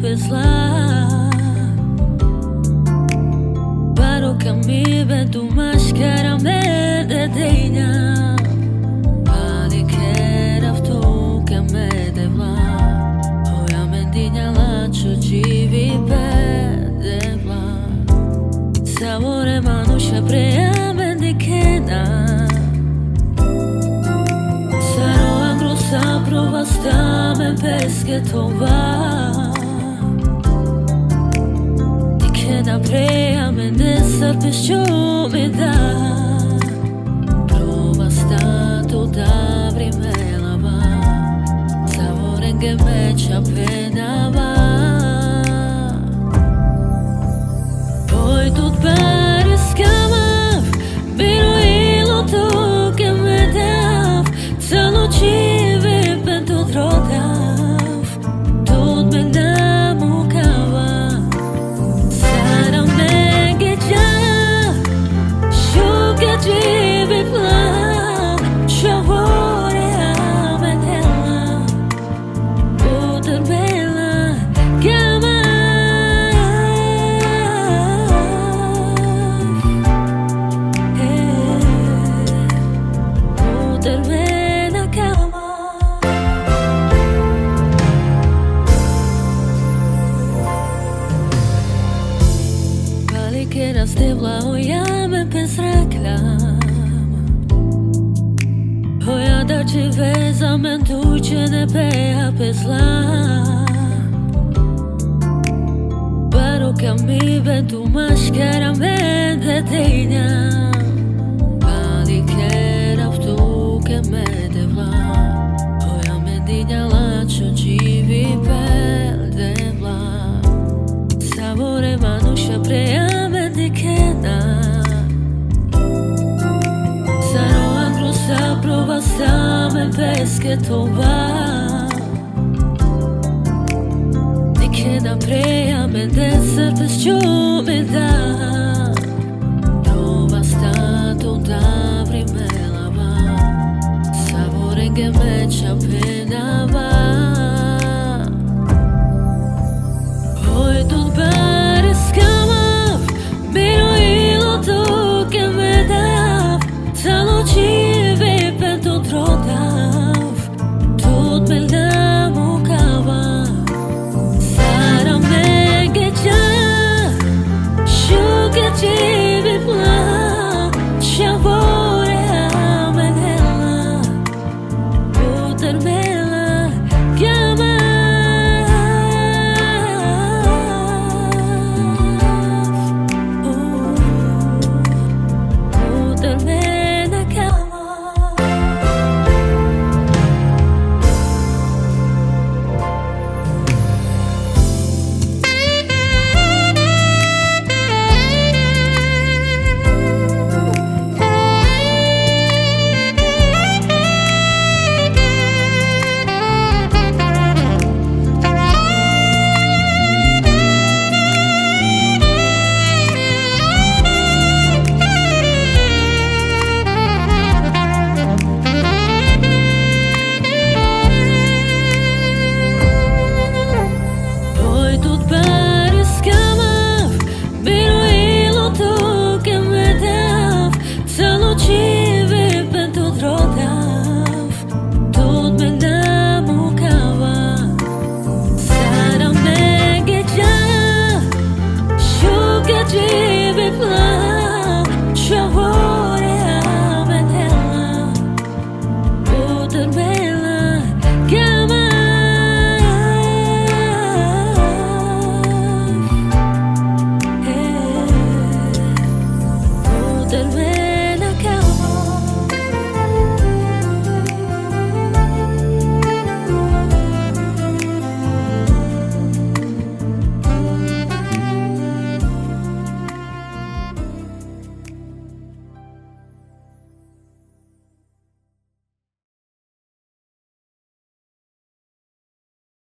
bez zla. Baroka mi ventu mashkara me dedenja. Panikera vtu ke me devla. Hoja mendinja laču živi bedevla. Savore manusha prejem mendikena. Saro angro saprova stame peske tova. Dikena prejem mendesar pesču mi da. Prova stato da vrimelava. Savorenge meča penava. Poi tut periskamav. Biro ilo tu ke me dav. Celo čivi pen tut rodav. Tut me namukava. Sada me geđa. Šuka čivi plan. Šavore ametela. Puter bela kama. Puter bela kama. Palikera stevla ojame pes reklam. Hoja da ci veza men duce ne pea pe zla. Baroka mi ventu mashkara me dedenja. Palikera vtu ke me devla. Hoja mendinja laču živi bedevla. Savore manusha prejem mendikena. Saro angro saprova stame peske tova. Dikena prejem mendesar pesču mi da.